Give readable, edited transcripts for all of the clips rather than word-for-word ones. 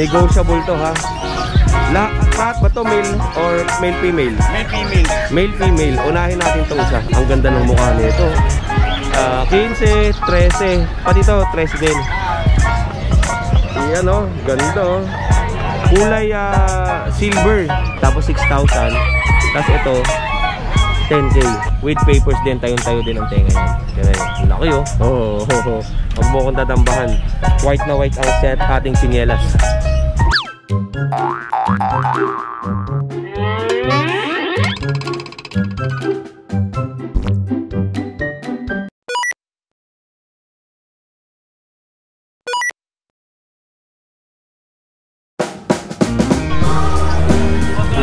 Negotiable to ha. Lahat ba to male or male-female? Male-female. Male-female. Unahin natin itong isa. Ang ganda ng mukha nito. 15, 13. Pati ito, 13 din. Yan o. Ganda o. Kulay silver. Tapos 6,000. Tapos ito, 10K. With papers din. Tayo-tayo din ang tenga yan. Ganyan. Laki o. Huwag mo kong tatambahan. White na white ang set ating sinyelas.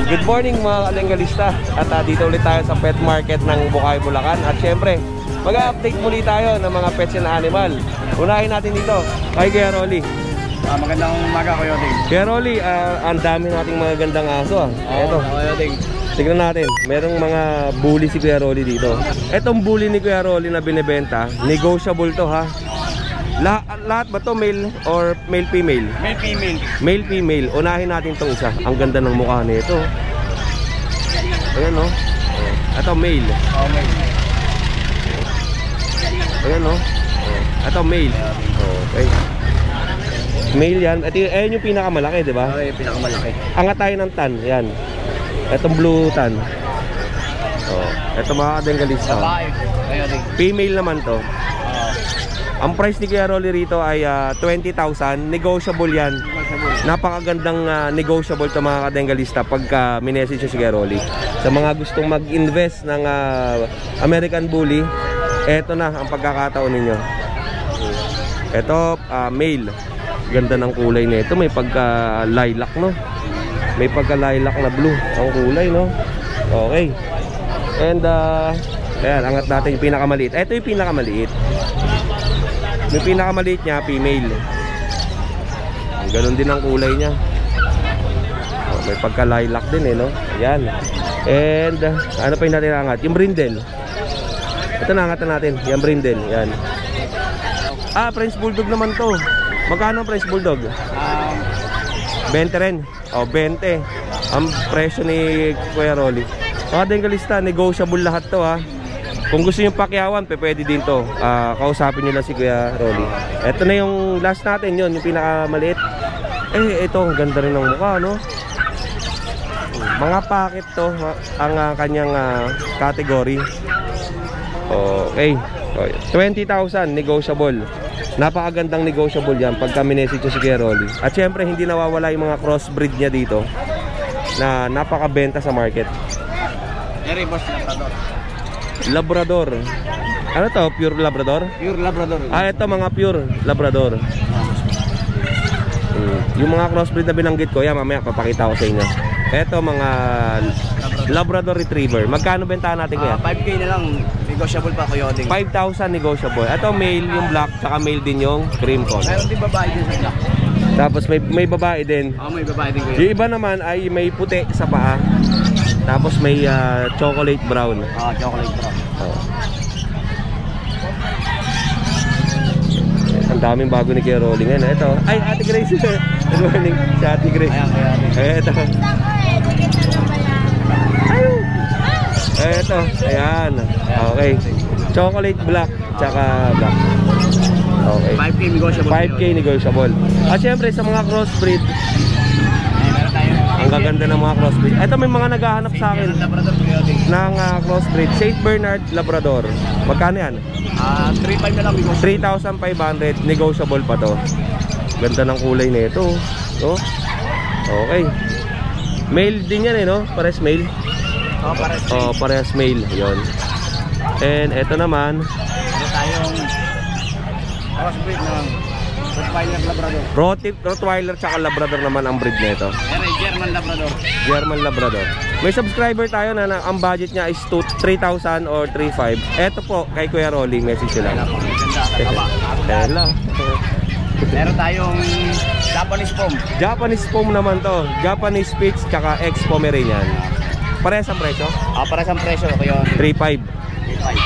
Good morning mga kalenggalista. At dito ulit tayo sa pet market ng Bukawi, Bulacan. At syempre, mag-update muli tayo ng mga pets and animal. Unahin natin dito kay Kuya Rolly. Magandang umaga, Kuya Oding. Kuya Rolly, ang dami nating mga gandang aso. Ito, Kuya Oding. tignan natin. Merong mga bully si Kuya Rolly dito. Etong bully ni Kuya Rolly na binibenta, negotiable to ha. Lahat ba to male or male-female? Male-female. Male-female. Unahin natin itong isa. Ang ganda ng mukha nito. Ayan o. Ito male. Male. Ayan o. Ito male. Okay. Male yan. Ayan yung pinakamalaki, di ba? Okay, pinakamalaki. Angat tayo ng tan. Yan. Itong blue tan. Ito mga kadenggalista. Babae. Kuya Oding. Female naman to. Ang price ni Kuya Rolly rito ay 20,000. Negotiable yan. Napakagandang negotiable to mga kadenggalista pagka minessage si Kuya Rolly. Sa mga gustong mag-invest ng American Bully, eto na ang pagkakataon ninyo. Ito, male. Ganda ng kulay nito. May pagka lilac, no? May pagka lilac na blue ang kulay, no? Okay. And ayan, angat natin yung pinakamaliit. Ito yung pinakamaliit. Yung pinakamaliit niya, female. Ganon din ang kulay niya. May pagka lilac din eh, no? Ayan. And ano pa yung natin angat? Yung brindle. Ito na, angatan natin. Yung brindle, yan. French Bulldog naman to. Magkano ang French Bulldog? 20 rin. 20. Ang presyo ni Kuya Rolly. Mga denggalista, negotiable lahat to ha. Kung gusto nyo pakyawan, pwede din to. Kausapin nyo lang si Kuya Rolly. Ito na yung last natin, yun, yung pinakamaliit. Ito, ang ganda rin ng mukha, no? Mga packet to, ang kanyang category. Okay. 20,000, negotiable. Napakagandang negotiable yan pagka minessage si Kuya Rolly. At syempre, hindi nawawala yung mga crossbreed niya dito na napakabenta sa market. Boss Labrador. Labrador. Ano to? Pure Labrador? Pure Labrador. Ito mga pure Labrador. Yung mga crossbreed na binanggit ko, yan mamaya papakita ko sa inyo. Ito mga Labrador Retriever. Magkano bentahan natin kaya? 5K na lang. Negotiable pa, Kuya Oding. 5,000 negotiable. Ito male yung black, saka male din yung cream cone. Meron din babae din sa black. Tapos may babae din. May babae din, Kuya. Yung iba naman ay may puti sa paa. Tapos may chocolate brown. Chocolate brown. Ang daming bago ni Kuya Rolly ngayon. Ito. Ay, Ate Grace. Good morning. Si Ate Grace. Ayan, ito. Ito. Ayan. Okay. Chocolate black. Tsaka black. Okay. 5K negotiable. 5K negotiable. At syempre sa mga crossbreed, ang gaganda ng mga crossbreed. Ito may mga naghahanap sa akin ng crossbreed. St. Bernard Labrador. Magkano yan? 3,500 na lang negotiable. 3,500 negotiable pa to. Ganda ng kulay nito, no? Okay. Male din yan eh, no? Pares male. Pares male. Yun. And eto naman, tayong crossbreed ng Rottweiler Labrador. Rottweiler tsaka Labrador naman ang breed na ito. German Labrador. German Labrador. May subscriber tayo na ang budget niya is 3,000 or 3,500. Eto po kay Kuya Rolly, message sila. Hello. Meron tayong Japanese Foam. Japanese Foam naman to. Japanese Spitz tsaka ex-Pomeranian. Parehas ang presyo? Parehas ang presyo. 3,500.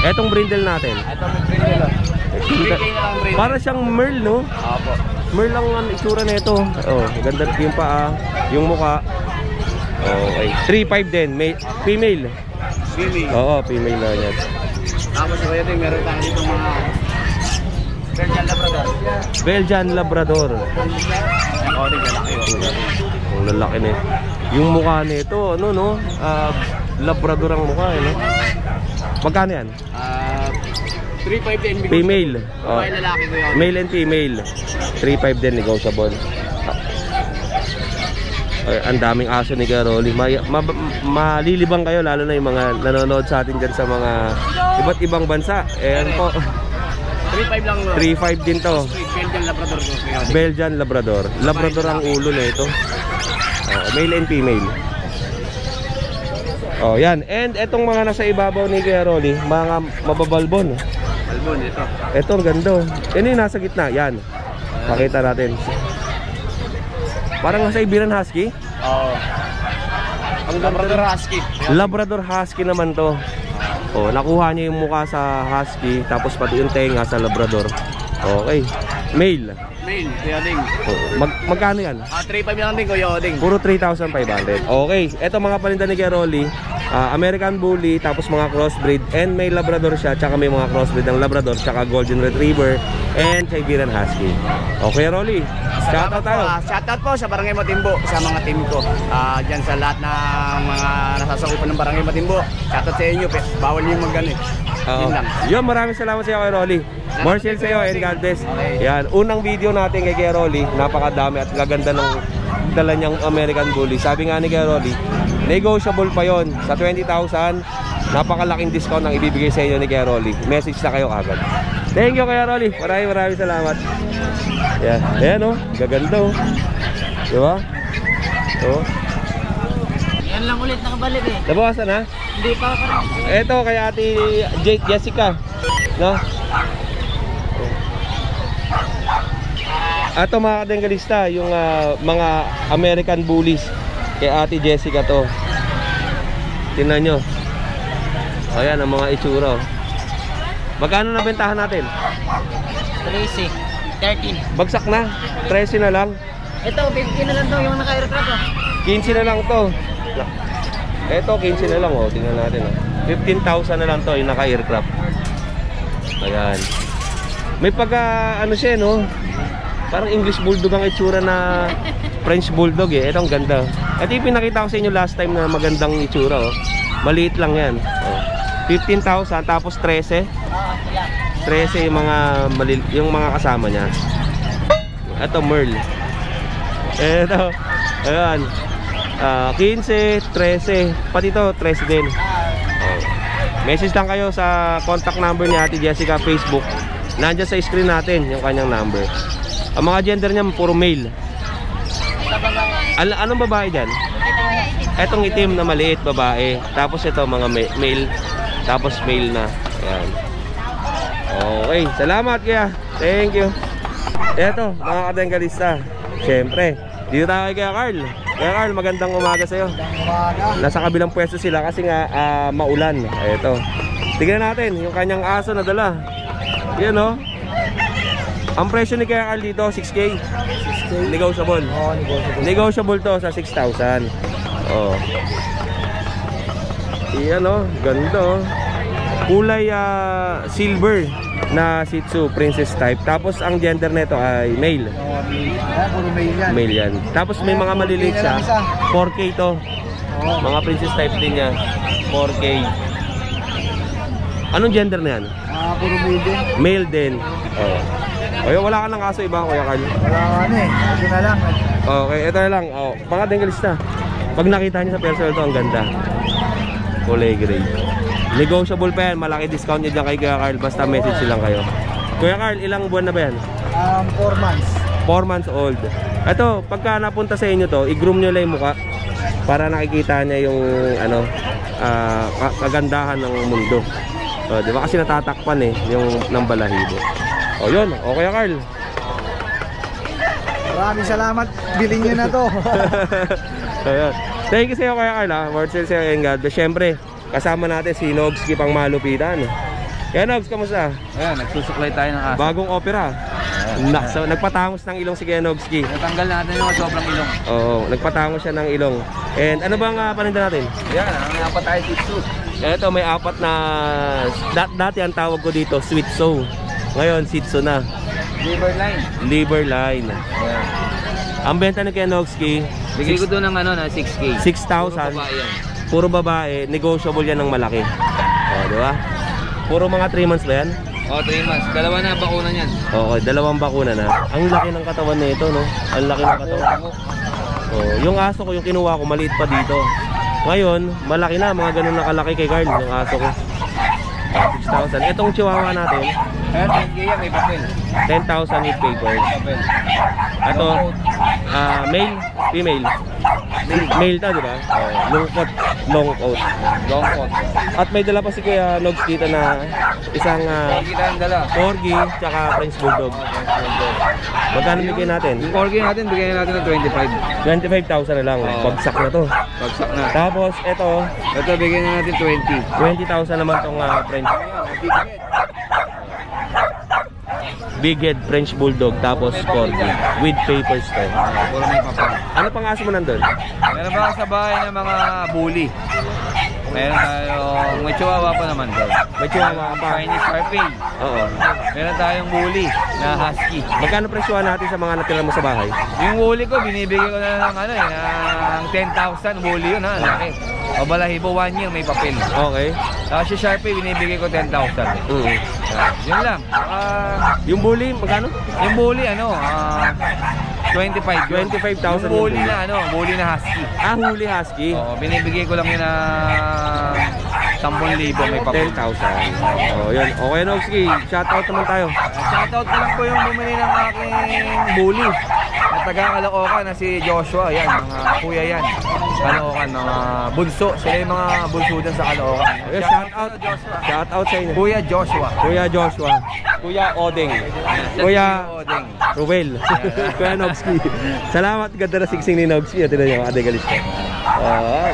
Etong brindle natin. Ito may brindle. 3K na lang brindle. Para siyang Merl, no? Opo. Merl lang ang itsura na ito. Oh, ganda yung paa, yung muka. Okay, 3.5 din, female. Female. Oo, female na yan. Tapos sa kaya din, meron tayo dito mga Belgian Labrador. Belgian Labrador. Oo, din lalaki. Ang lalaki na. Yung mukha nito, ano no? Labrador ang mukha, no? Magkano yan? 3.5 din. Female. Oh. Babae lalaki ko yun. Male and female. 3.5 din negotiable. Ay, ang daming aso ni Kuya Rolly. Malilibang kayo lalo na yung mga nanonood sa atin dyan sa mga iba't ibang bansa. Ayan po. 3.5 lang. 3.5 din to. Belgian Labrador ko. Belgian Labrador. Labrador ang ulo na ito. Male and female. Oh, yan. And etong mga nasa ibabaw ni Kuya Rolly, mga mababalbon. Albon, ito. Ito ang ganda. Yan yung nasa gitna. Yan. Pakita natin. Parang nasa Iberian Husky. Oo. Ang Labrador Husky. Labrador Husky naman to. Oh, nakuha niya yung mukha sa Husky, tapos pati yung tenga sa Labrador. Okay. Male. Male, Kuya Ding. Oh, magkano yan? 3.5 lang din, Kuya Ding. Puro 3,500. Okay. Ito mga paninda ni Kuya Rolly. American Bully, tapos mga crossbreed, and may Labrador siya, tsaka may mga crossbreed ng Labrador, tsaka Golden Retriever, and Siberian Husky. Okay, Rolly, shoutout tayo. Shoutout po sa Barangay Matimbo, sa mga team ko. Diyan sa lahat ng mga nasasakupan ng Barangay Matimbo. Shoutout sa inyo, bawal niyo mag-ano eh. Yun lang. Yun, maraming salamat sa iyo, Kuya Rolly. More sales sa iyo, and God bless. Okay. Yan, unang video natin kay Kuya Rolly, napakadami at gaganda ng dala niyang American Bully. Sabi nga ni Kuya Rolly, negotiable pa yon sa 20,000. Napakalaking discount ang ibibigay sa inyo ni Kuya Rolly. Message na kayo agad. Thank you, Kuya Rolly. Maraming salamat. Yan. Ayan oh, gaganda oh. Diba? Oh. Yan lang ulit nakabalik eh. Nabawasan ha? Hindi pa ako. Ito kay Ate Jessica, no? Ito mga kadenggalista, yung mga American Bullies kay Ate Jessica to. Tingnan nyo. Ayan ang mga itsura. Magkano na bentahan natin? 13. 13. Bagsak na. 13 na lang. Ito, 15 na lang to yung naka-aircraft oh. 15 na lang to. Ito 15 na lang oh. Tingnan natin oh. 15,000 na lang to yung naka-aircraft. Ayan. May pagka ano siya no? Parang English Bulldog ang itsura na French Bulldog eh. Ito ang ganda. Ito yung pinakita ko sa inyo last time na magandang itsura oh. Maliit lang yan oh. 15,000 tapos 13. 13 yung mga kasama niya. Ito Merl. Ito. Ayan. 15, 13. Pati ito 13 din oh. Message lang kayo sa contact number ni Ate Jessica Facebook. Nandiyan sa screen natin yung kanyang number. Ang mga gender niya puro male. Anong babae dyan? Etong itim na maliit babae. Tapos ito mga male. Tapos male na. Ayan. Okay, salamat kaya. Thank you. Eto mga kadenggalista, syempre dito tayo kay Kuya Carl. Kuya Carl, magandang umaga sa'yo. Nasa kabilang pwesto sila kasi nga maulan. Eto, tignan natin yung kanyang aso na dala. Yan o. Ang presyo ni Kuya Carl dito 6K. 6K. Negotiable. Oo, negotiable. Negotiable to sa 6,000. Oh. Yan o, ganda o. Kulay silver na Shih Tzu Princess type. Tapos ang gender nito ay male. Puro male yan. Male yan. Tapos may mga maliliit siya. 4K to. Mga princess type din niya. 4K. Anong gender na yan? Puro male din. Male din. Oh. Okay, wala ka ng aso iba, Kuya Carl? Wala ano eh. Ito na lang. Okay, ito na lang. Oh, mga denggalista. Pag nakita niyo sa personal to, ang ganda. Kulay gray. Negotiable pa yan. Malaki discount niya dyan kay Kuya Carl. Basta message lang kayo. Kuya Carl, ilang buwan na ba yan? 4 months. 4 months old. Ito, pagka napunta sa inyo to, i-groom nyo lang yung mukha para nakikita niya yung ano, kagandahan ng mundo. So, di ba kasi natatakpan eh yung ng balahibo. O yun, okay Carl. Maraming salamat. Bilhin nyo na to. Ayan. Thank you sa iyo Kuya Carl ha. Word sales sa iyo and God bless. Siyempre, kasama natin si Nogski pang malupitan. Kaya Nogs, kamusta? Ayan, nagsusuklay tayo ng aso. Bagong opera. So, nagpatangos ng ilong si Kuya Nogski. Natanggal natin yung sobrang ilong. Oo, nagpatangos siya ng ilong. And ano bang paninda natin? Yan, ang apat tayo dito. Ito, may apat na... Dati ang tawag ko dito, Sweet Soul. Ngayon, Shih Tzu na. Liver line. Liver line. Yan. Ang benta ni Kuya Nogski, Bigay ko doon ng ano na 6K. 6,000. Puro babae, negotiable yan ng malaki. O, di ba? Puro mga 3 months ba yan? O, 3 months. Dalawa na bakuna niyan. Oo, 2 bakuna na. Ang laki ng katawan nito, no? Ang laki ng katawan. Oh, yung aso ko, yung kinuha ko, maliit pa dito. Ngayon, malaki na, mga ganun na kalaki kay Carl, yung aso ko. 6,000. Itong chihuahua natin, Ayan, 10K yan, may papel. 10,000 with papers. Papel. Ito, male, female. Male to, di ba? Long coat, long coat. Long coat. At may dala pa si Kuya Nogs dito na isang Kita ang dala. Corgi, tsaka French Bulldog. Magkano bigyan natin? Yung corgi natin, bigyan natin ng 25. 25,000 na lang. Bagsak na to. Bagsak na. Tapos, ito, Ito, bigyan na natin 20. 20,000 naman tong French. Big head French Bulldog, tapos Corgi. With papers to. Puro may papel. Ano pang aso mo nandun? Meron ba sa bahay ng mga bully? Meron tayong, may chihuahua pa naman doon. May chihuahua ka pa. Chinese Sharpei. Oo. Meron tayong bully na husky. Magkano presyohan natin sa mga natira mo sa bahay? Yung bully ko, binibigay ko na ng ano ng 10,000 bully yun ha, laki. O balahibo, 1 year may papel. Okay. Tapos si Sharpei, binibigay ko 10,000. Yun lang. Yung bully, magkano? Yung bully, 25. 25,000 Yung bully na, bully na husky. Huli husky. Oo, binibigay ko lang yun na 10,000 may papel. 10,000. Oh, yun. Okay, Nogski. Shoutout naman tayo. Shoutout ko lang po yung bumili ng aking bully na taga Caloocan na si Joshua. Yan, mga kuya yan. Caloocan, mga bunso. Sila yung mga bunso dyan sa Caloocan. Okay, shoutout. Shoutout sa inyo. Kuya Joshua. Kuya Joshua. Kuya Odeng. Kuya Odeng. Ruel. Kuya Nogski. Salamat. Ganda na sigsing ni Nogski. Ito na yung adegalis ko.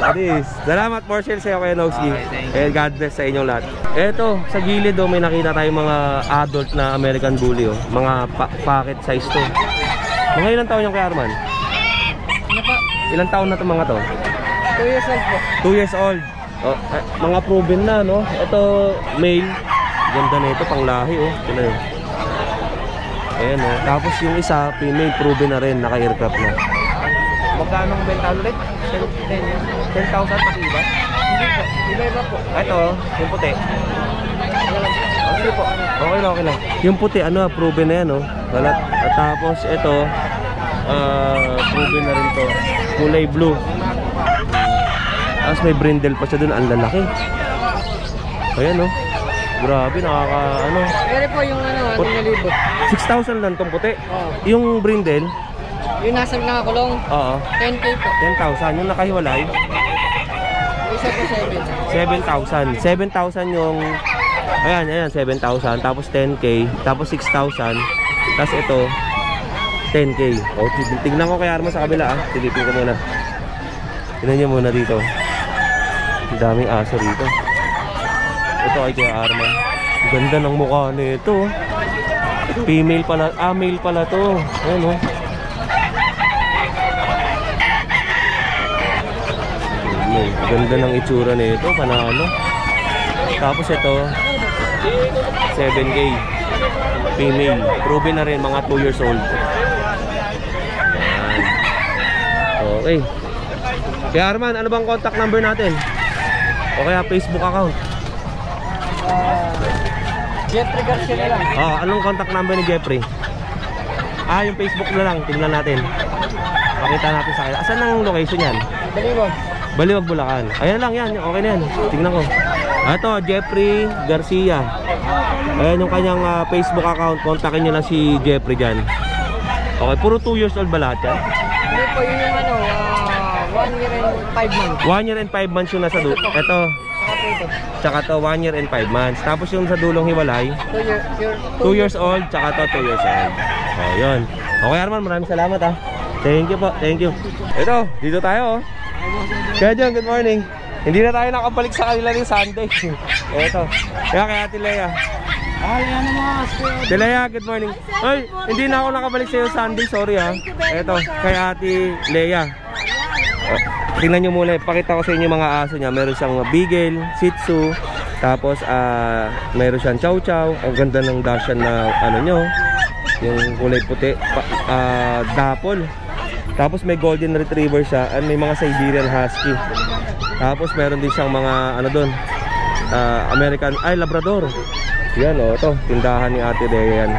Adis. Salamat Marshall sa'yo Kuya Nogski. And God bless sa inyong lahat. Eto, sa gilid may nakita tayong mga adult na American Bully. Mga pocket size to. Mga ilang taon yung kay Arman? Ilang taon na to mga to? 2 years old po. 2 years old. Mga proven na, no? Ito, male. Ganda na ito, pang lahi, oh. Ito yun. Ayan, oh. Tapos yung isa, female, proven na rin, naka-aircraft na. Magkano ang benta ulit? 10,000 pati iba? Hindi po. Iba-iba po. Ito, yung puti. Okay po. Okay lang, okay lang. Yung puti, proven na yan, oh. Balat. At tapos, ito, proven na rin to. Kulay blue. Tapos may brindle pa siya dun, ang lalaki. Ayan, oh. Grabe, Pero po yung 6,000 lang tong puti. Oo. Yung brindle, Yung nasa nakakulong, oo, 10K po. 10,000. Yung nakahiwalay, Yung isa po 7. 7,000 yung, ayan, 7,000. Tapos 10K, tapos 6,000. Tapos ito, 10K. O, tignan ko kay Arman sa kabila, silipin ko muna. Tignan niyo muna dito. Ang daming aso rito. Ito ay kay Arman. Ang ganda ng mukha nito. Female pala, male pala to. Ayan, oh. Ganda ng itsura nito, panalo. Tapos ito, 7K. Female. Proven na rin, mga 2 years old. Ayan. Okay. Kaya Arman, ano bang contact number natin? O kaya Facebook account? Jeffrey Garcia na lang. Anong contact number ni Jeffrey? Yung Facebook na lang, tingnan natin. Pakita natin sa kanya. Asan ang location yan? Baliwag. Baliwag, Bulacan. Ayan lang yan, okay na yan. Tingnan ko. Ito, Jeffrey Garcia. Ayan yung kanyang Facebook account. Kontakin nyo lang si Jeffrey dyan. Okay, puro 2 years old ba lahat yan? Hindi po yun yung 1 year and 5 months. 1 year and 5 months yung nasa dulo. Ito, tsaka to 1 year and 5 months. Tapos yung sa dulong hiwalay, 2 years old, tsaka to 2 years old. O, yun. Okay Arman, maraming salamat ah. Thank you po, thank you. Ito, dito tayo oh. Kaya dyan, good morning. Hindi na tayo nakabalik sa kanila ng Sunday. Ito, kaya kay Ate Lea. Ayan naman. Leia, good morning. Ay, hindi na ako nakabalik sa'yo Sunday, sorry ha. Ito, kay Ate Leia. Tingnan nyo muna, pakita ko sa inyo mga aso niya. Meron siyang Beagle, Shih Tzu, tapos meron siyang Chow Chow. Ang ganda ng Dachshund na ano nyo, yung kulay puti, dapol. Tapos may Golden Retriever siya, at may mga Siberian Husky. Tapos meron din siyang mga ano doon, Labrador. Yan o, ito, tindahan ni Ate Leia yan.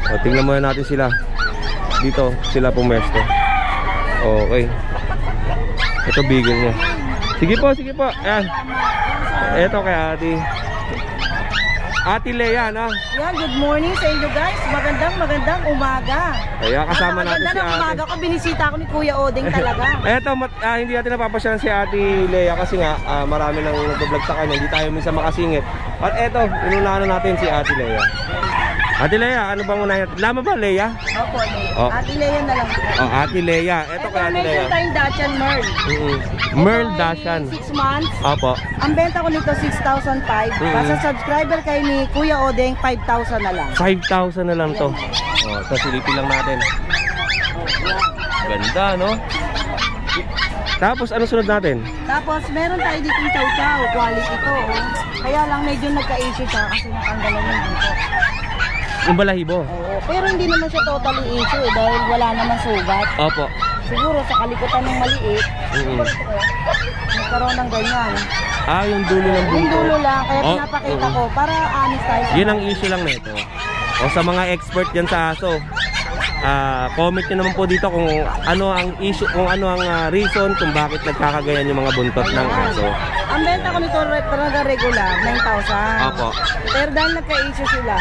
O, tingnan muna natin sila. Dito, sila pumesto. Okay. Ito Beagle niya. Sige po, sige po. Ayan. Ito kay Ate Leia, no? Yan, good morning sa inyo guys. Magandang umaga. Kaya kasama natin si Ate. Umaga ko, binisita ko ni Kuya Odeng talaga. Eto, hindi natin napapasyalan si Ate Leia kasi nga marami nang nag-vlog sa kanya. Hindi tayo minsan makasingit. At eto, inunahan natin si Ate Leia. Ate Leia, ano bang unahin? Lama ba, Leia? Opo, Leia. Oh. Ate Leia na lang. Oh, Ate Leia. Eto kay Ate Leia. Meron tayong Dachshund Merl. Merl Dachshund. 6 months. Opo. Ang benta ko nito 6,500. Basta subscriber kayo ni Kuya Odeng, 5,000 na lang. 5,000 na lang to. Oh, ito silipin lang natin. Ganda, no? Tapos ano sunod natin? Tapos meron tayo ditong Chow Chow, quality to. Kaya lang medyo nagka-issue siya kasi natanggalan yung dito. Yung balahibo? Oo, pero hindi naman siya totally issue dahil wala naman sugat. Opo. Siguro sa kalikutan ng maliit, nagkaroon ng ganyan. Yung dulo ng bunto. Yung dulo lang, kaya pinapakita ko para honest tayo sa yun ang issue lang nito. O sa mga expert dyan sa aso, comment nyo naman po dito kung ano ang issue, kung ano ang reason kung bakit nagkakagayan yung mga buntot ng aso. Ang benta ko nito talaga regular, 9,000. Opo. Pero dahil nagka-issue sila,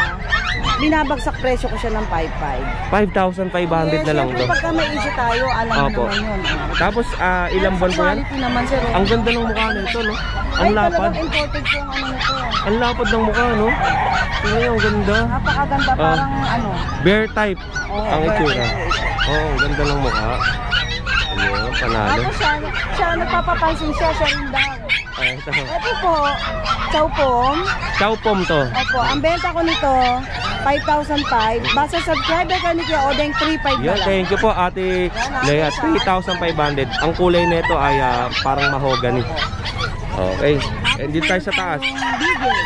binabagsak presyo ko siya ng 5,500. 5,500 na lang to. Pagka may issue tayo, alam mo naman yun. Tapos ilang buwan po yan? Quality naman sir. Ang ganda ng mukha nito, no? Ang Ay, lapad. talagang imported po ang ano nito. Ang lapad ng mukha, no? Tingnan, ang ganda. Napakaganda, parang ano. Bear type ang bear itsura. type. Ang ganda ng mukha. Ayun, panalo. Tapos siya nagpapapansin siya rin daw. Ito. Ito po, Chow Pom. Chow Pom to. Opo, ang benta ko nito, 5,500. Basta subscriber ka ni Kuya Odeng, 3,500 na Yeah, lang. thank you po Ate Leia. 3,500. Ang kulay nito ay parang mahogany. Okay. And dito tayo sa taas. Yung Beagle.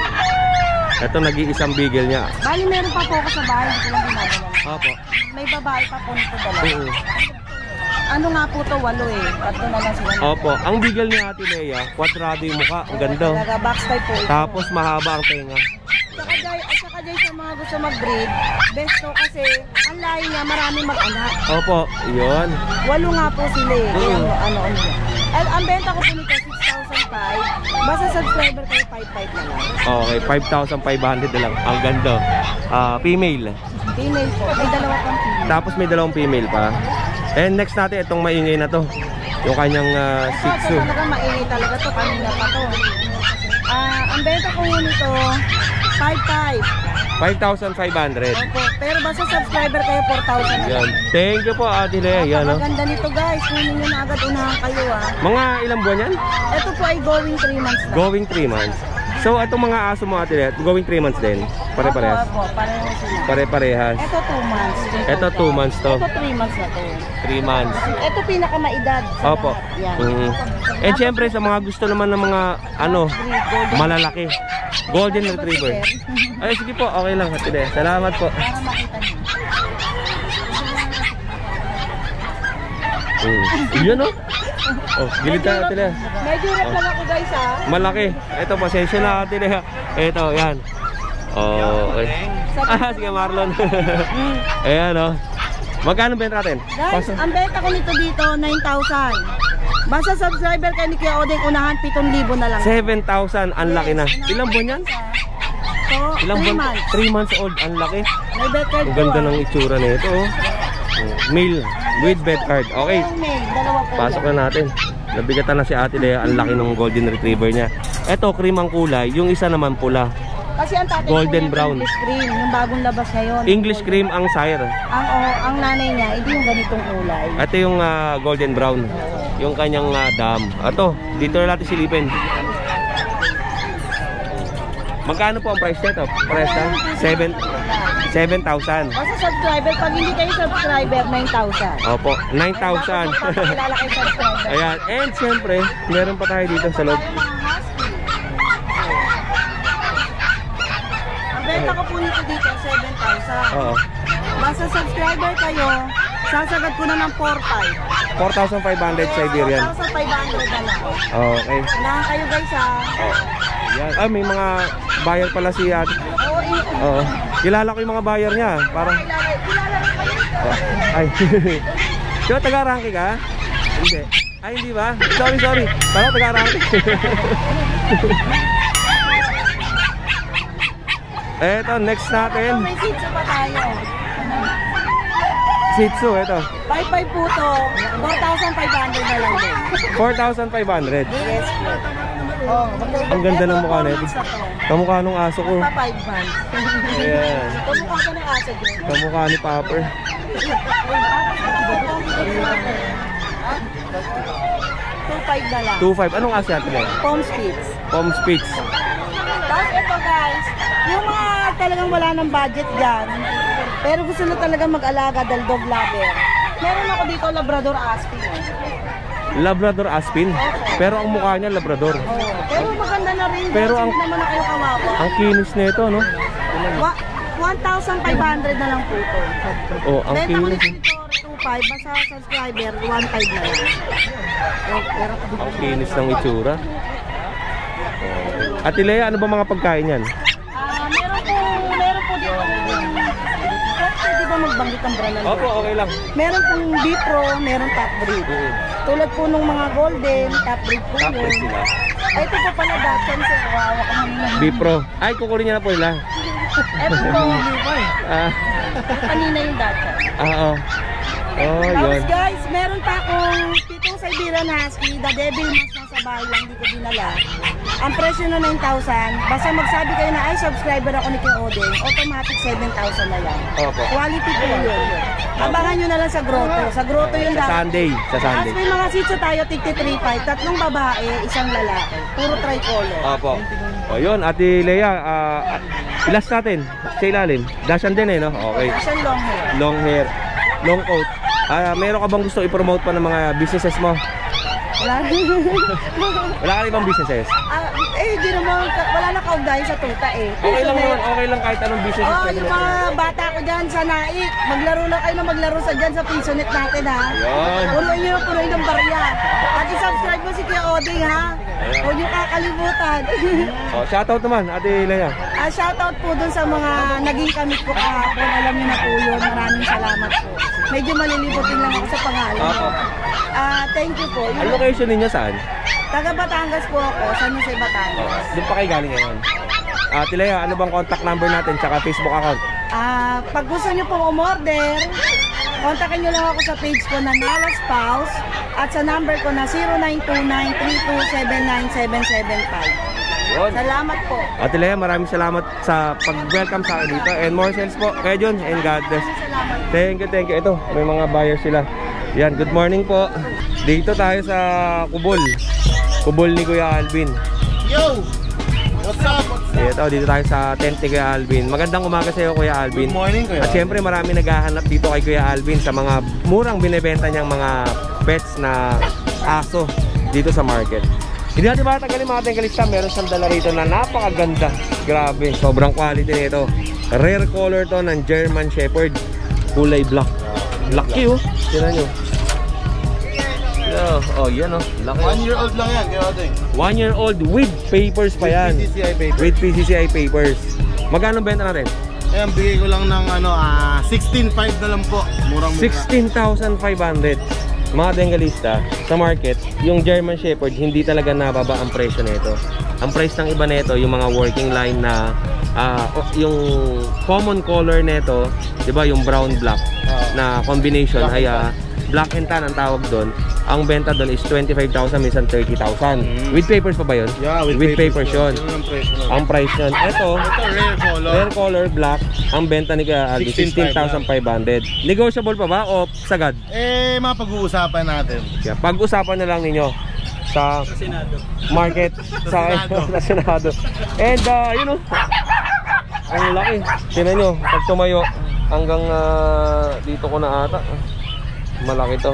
Ito nag-iisang Beagle niya. Bali, meron pa po ako sa bahay, hindi ko lang ginagawa. Opo. May babae pa po nito dalawa. Ano nga po to, 8 eh. Tatlo na lang sila. Opo. Ang Beagle ni Ate Leia, kwadrado yung mukha. Ang ganda. Talaga, box type po ito. Tapos mahaba ang tenga. Saka dyan sa mga gusto mag-breed, best to kasi ang lahi niya marami mag-anak. Opo. Yun. 8 nga po sila eh. Ano. Ang benta ko po nito, 6,500. Basta subscriber kayo, 5,500 na lang. Okay, 5,500 na lang. Ang ganda. Female. Female po. May dalawa pang female. Tapos may dalawang female pa. And next natin, itong maingay na to. Yung kanyang Shih Tzu. Ito talaga maingay talaga to. Kanina pa to. Ang benta ko nito, 5,500. 5,500. Opo. Pero basta subscriber kayo, 4,000 na Yan. lang. Thank you po Ate Leia. Yan, no? Napakaganda nito guys. Kunin nyo na agad, unahan kayo Mga ilang buwan yan? Ito po ay going 3 months na. Going 3 months. So, itong mga aso mo Ate Leia, going 3 months din? Pare-parehas? Opo, pareho sila. Pare-parehas. Ito 2 months. Ito 2 months to. Ito 3 months na to. 3 months. Ito pinakamaedad sa Opo. lahat. Yan. And syempre sa mga gusto naman ng mga malalaki. Golden Retriever. Ay sige po, okay lang Ate Leia. Salamat po. Para makita niyo. Yun no? Oh, gilid tayo Ate Leia. Medyo rep lang ako guys Malaki. Ito pasensya na Ate Leia. Ito, yan. Oh, okay. Sige Marlon. Ayan oh. Magkano benta natin? Guys, ang benta ko nito dito 9,000. Basta subscriber kayo ni Kuya Odeng, unahan 7,000 na lang. 7,000, ang laki na. Ilang buwan yan? So, Ilang 3 buwan? months. 3 months old, ang laki. May bed card Ang po. ganda ng itsura nito oh. Male with bed card. Okay. Dalawa po. Pasok na natin. Nabigatan na si Ate Leia, ang laki ng golden retriever niya. Ito, cream ang kulay. Yung isa naman pula. Kasi ang tatay Golden ko brown. English cream, yung bagong labas ngayon. English cream ang sire. Ang nanay niya, hindi yung ganitong kulay. Ito yung golden brown. Yung kanyang dam. Ito, dito na natin silipin. Magkano po ang price nito? Price na? 7,000. Basta subscriber, pag hindi kayo subscriber, 9,000. Opo, 9,000. Pakilala kayo subscriber. Ayan, and syempre, meron pa tayo dito sa loob. Tayo mga husky. Ang benta ko po nito dito, 7,000. Oo. Basta subscriber kayo, sasagad ko na ng 4,500. 4,500 Siberian. 4,500 na lang. Okay. Unahan kayo guys ha. Yan. Ah, may mga buyer pala si Ate. Oo, Oo. Kilala ko yung mga buyer niya. Parang, kilala rin kayo. ay. Di ba taga-ranking ka? Hindi. Ay, hindi ba? Sorry. Parang taga-ranking. Eto, next natin. May seats pa tayo. Shih Tzu, eto. 5,500 po to. 4,500 na lang din. 4,500. Yes po. Oh, Ang ganda ng mukha na ito. ito. Kamukha nung aso ko. Pa 5 months. Ayan. Kamukha ka ng aso din. Kamukha ni Popper. 2,500 na lang. 2,500. Anong aso natin yan? Palm Spitz. Palm Spitz. Tapos ito guys, yung mga talagang wala ng budget dyan, pero gusto na talagang mag-alaga dahil dog lover. Meron ako dito Labrador Aspin. Labrador Aspin. Pero ang mukha niya Labrador. Oh, pero maganda na rin. Pero guys, ang- hindi naman na kayo kawawa. Ang kinis nito, no? 1,500 na lang po ito. Oh, ang Benta ko kinis. nito 2,500, basta subscriber 1,500 na lang. Ang kinis ng itsura. Ate Lea, ano ba mga pagkain yan? Meron po dito. Pwede ba magbanggit ang brand? Opo, okay lang. Meron pong Bipro, meron top breed. Tulad po nung mga golden, top breed po Top breed yun. sila. Ay, ito po pala Dachshund, sir. Wow, Bipro. Ay, kukunin niya na po nila. Ito po, Ah, kanina yung Dachshund. oo. Oh, Tapos yun. guys, meron pa akong pitong Siberian Husky, the devil mas nasa bahay lang, hindi ko dinala. Ang presyo na 9,000, basta magsabi kayo na ay subscriber ako ni Kuya Odeng, automatic 7,000 na lang. Opo. Quality po yun. Abangan nyo na lang sa grotto. Sa grotto yun Sa lang. Sunday. Sa Sunday. Tapos may mga sitso tayo, tigti 3,500, tatlong babae, isang lalaki. Puro tricolor. Opo. O yun, Ate Lea, ilas natin sa ilalim. Dashan din eh, no? Okay. Isang long hair. Long hair, long coat. Meron ka bang gusto i-promote pa ng mga businesses mo? Wala. Wala ka ibang businesses? Di naman, wala na kaugnayan sa tuta eh. Okay lang naman, okay lang kahit anong businesses Oh, pwede yung mo. mga bata ko dyan sa Naik, maglaro na kayo na maglaro sa dyan sa Pisonet natin ha. Ayun. Punuin ng barya. At i-subscribe mo si Kuya Odeng ha. Huwag niyo kakalimutan. Oh, shoutout naman, Ate Lea. Shoutout po dun sa mga naging kamit ko kahapon. Alam niyo na po yun. Maraming salamat po. Medyo malilibutin lang ako sa pangalan. Opo. Thank you po. Ang location ninyo saan? Taga Batangas po ako. San Jose, Batangas. Doon pa kayo galing ngayon. Ate Lea, ano bang contact number natin tsaka Facebook account? Pag gusto niyo pong umorder, kontakin niyo lang ako sa page ko na Nala Spouse at sa number ko na 0929-3279-775. Yun. Salamat po. Ate Lea, maraming salamat sa pag-welcome sa akin dito. And more sales po. Kaya John, and God bless. Salamat. Thank you, thank you. Ito, may mga buyers sila. Yan, good morning po. Dito tayo sa Kubol. Kubol ni Kuya Alvin. Yo! What's up? Ito, dito tayo sa tent ni Kuya Alvin. Magandang umaga sa iyo, Kuya Alvin. Good morning, Kuya At syempre, marami naghahanap dito kay Kuya Alvin sa mga murang binebenta niyang mga pets na aso dito sa market. Hindi natin matagalin mga tengkalista. Meron siyang dala rito na napakaganda. Grabe, sobrang quality nito. Rare color to ng German Shepherd. Kulay black. Laki oh. Tignan nyo. Oh, yan oh. Laki. 1 year old lang yan, kaya ating. 1 year old with papers pa yan. PCCI paper. With PCCI papers. Magkano benta natin? Ayan, bigay ko lang ng 16.5 na lang po. Murang-mura. 16,500. Mga tengkalista sa market, yung German Shepherd hindi talaga nababa ang presyo nito. Ang price ng iba nito, yung mga working line na yung common color nito, 'di ba, yung brown black na combination ay black and tan ang tawag doon. Ang benta doon is 25,000 minsan 30,000. With papers pa ba 'yon? Yeah, with papers 'yon. Yun ang presyo na. Ang price nun. Ito, Ito, rare color. rare color black. Ang benta ni Kuya Alvin 16,500. Negotiable pa ba o sagad? Mapag-uusapan natin. Kaya pag-usapan na lang ninyo. sa market sa Senado. And yun oh. Ang laki. Tingnan nyo, pag tumayo hanggang dito ko na ata. Malaki to.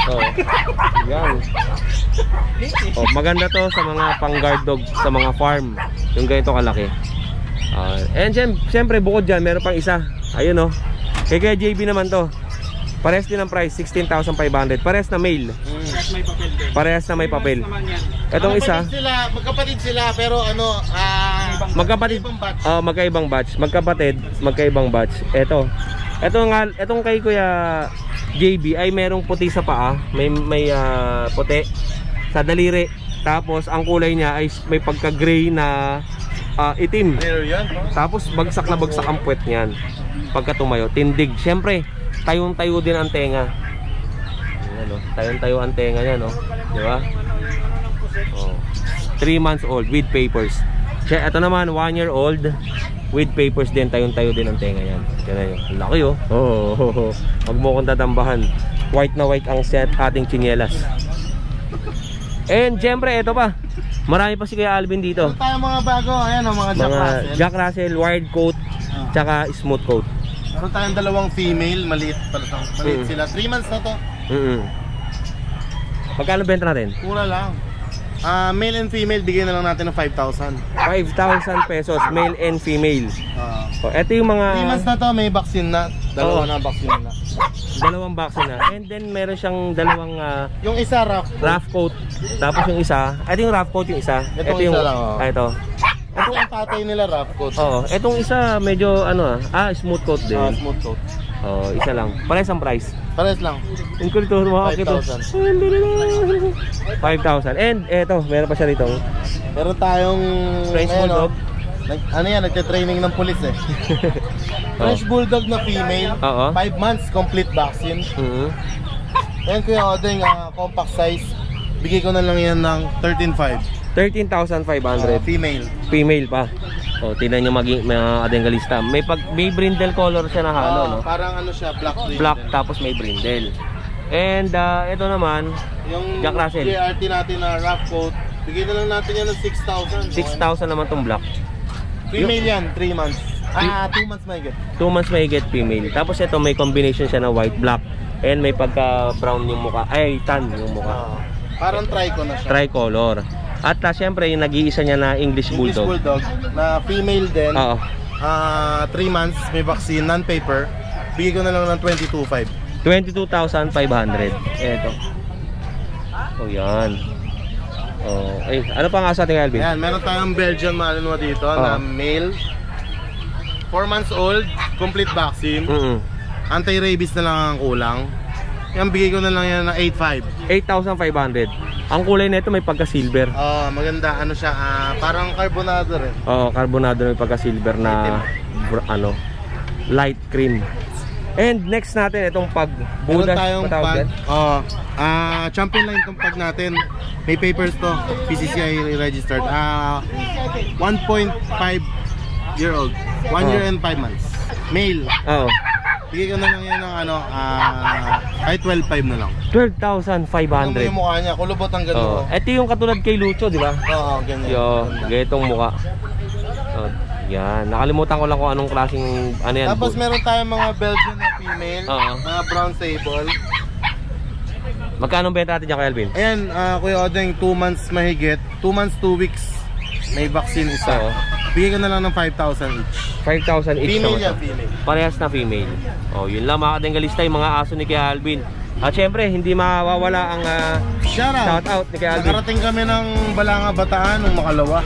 Oh. Yan. Oh, maganda to sa mga pang-guard dog sa mga farm. Yung ganito kalaki. And siyempre bukod dyan, meron pang isa. Ayun oh. Kaya JB naman to. Parehas din ang price, 16,500. Parehas na male. Parehas na may papel. Etong isa, magkapatid sila pero ano, magkapatid. Magkaibang batch. Magkapatid, magkaibang batch. Etong kay Kuya JB ay merong puti sa paa, may puti sa daliri. Tapos ang kulay niya ay may pagka-gray na itim. Tapos bagsak na bagsak ang puwet niyan. Pagka tumayo, tindig. Siyempre, tayong-tayo din ang tenga. Ano, tayong-tayo ang tenga niya, no? Di ba? Oh. 3 months old with papers. Ito naman 1 year old with papers din, tayong-tayo din ang tenga yan. Yan. Laki oh. Wag mo kong tatambahan. White na white ang set ating tsinelas. And siyempre, ito pa. Marami pa si Kuya Alvin dito. Ito tayo mga bago. Ayan o, mga Jack Russell, wired coat, tsaka smooth coat. Meron tayong dalawang female, maliit sila. 3 months na to. Magkano benta natin? Mura lang. Male and female, bigyan na lang natin ng 5,000. 5,000 pesos, male and female. Ito yung mga 3 months na to, may vaccine na. Dalawa na vaccine na. Dalawang vaccine na. And then meron siyang dalawang yung isa rough coat. Tapos yung isa, ito yung rough coat yung isa. Ito yung isa lang. Ito. Ito yung tatay nila rough coat. Itong isa medyo smooth coat din. Smooth coat. Isa lang. Parehas ang price. Parehas lang. Yung kulito, makakit to. 5,000. And eto, meron pa siya rito. Meron tayong French Bulldog. Ano yan, nagte-training ng pulis eh. French Bulldog na female. 5 months, complete vaccine. Yan Kuya Odeng, compact size. Bigay ko na lang yan ng 13,500. 13,500. Female pa. Tingnan nyo mga adengalista. May brindle color siya na halo, no? Parang ano siya, black. Black tapos may brindle. And ito naman, yung Jack Russell. JRT natin na rough coat. Bigay na lang natin yan ng 6,000. 6,000 naman tong black. Female yan, 3 months. 2 months may get. 2 months may get female. Tapos ito may combination siya na white, black. And may pagka brown yung mukha. Ay, tan yung mukha. Parang trico na siya. Tricolor. At syempre yung nag-iisa niya na English Bulldog. English Bulldog na female din. 3 months, may vaccine, non-paper. Bigay ko na lang ng 22,500. 22,500. Eto. Yan. Ay, ano pa nga sa ating Alvin? Ayan, meron tayong Belgian Malinois dito na male. 4 months old, complete vaccine. Anti-rabies na lang ang kulang. Yan, bigay ko na lang yan na 8,500. 8,500. Ang kulay nito may pagka-silver. Maganda, ano siya, parang carbonado rin. Carbonado may pagka-silver na light cream. And next natin itong pag Budas. Meron tayong pag, champion line itong pag natin. May papers to, PCCI registered. 1.5 year old. 1 year and 5 months. Male. Bigay ko na lang yan ng ay 12,500 na lang. 12,500. Ano yung mukha niya? Kulubot ang gano'n. Ito yung katulad kay Lucho, di ba? Ganyan. Ganitong mukha. Yan. Nakalimutan ko lang kung anong klaseng ano yan. Tapos meron tayong mga Belgian na female. Mga brown sable. Magkano benta natin dyan kay Alvin? Ayan, Kuya Odeng, 2 months mahigit. 2 months, 2 weeks. May vaccine isa. Bigay ko na lang ng 5,000 each. 5,000 each. Female yan, female. Parehas na female. Yun lang mga kadengalista, yung mga aso ni Kuya Alvin. At syempre, hindi mawawala ang shout out ni Kuya Alvin. Nakarating kami ng Balanga, Bataan, ng Makalawa.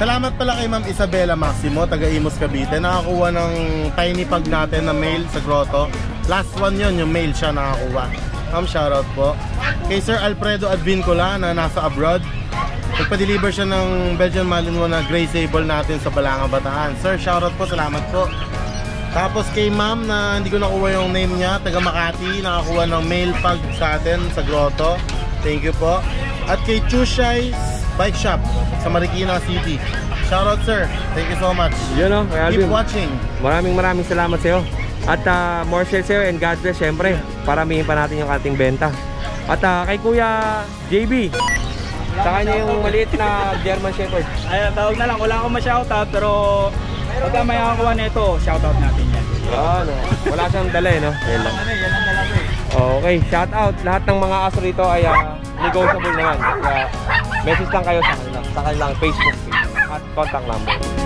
Salamat pala kay Ma'am Isabela Maximo, taga Imus, Cavite. Nakakuha ng tiny pug natin na male sa grotto. Last one yun, yung male siya nakakuha. Ma'am, shoutout po. Kay Sir Alfredo Advincola na nasa abroad. Nagpa-deliver siya ng Belgian Malinois na Gray Sable natin sa Balanga, Bataan. Sir, shoutout po, salamat po. Tapos kay Ma'am na hindi ko nakuha yung name niya, taga Makati, nakakuha ng male pug sa atin sa grotto. Thank you po. At kay Chushai's Bike Shop sa Marikina City. Shoutout sir, thank you so much. Keep watching. Maraming salamat sa iyo. At more sales sa'yo and God bless syempre. Paramihin pa natin yung ating benta. At kay Kuya JB, sa kanya yung maliit na German Shepherd. Ay, tawag na lang. Wala akong ma-shoutout, pero pagka may nakakuha nito, shoutout natin yan. Ano, wala siyang dala eh, no? Yan lang. Yan ang dala ko eh. Okay, shout out. Lahat ng mga aso rito ay negotiable naman. Kaya message lang kayo sa kanilang Facebook page at contact number.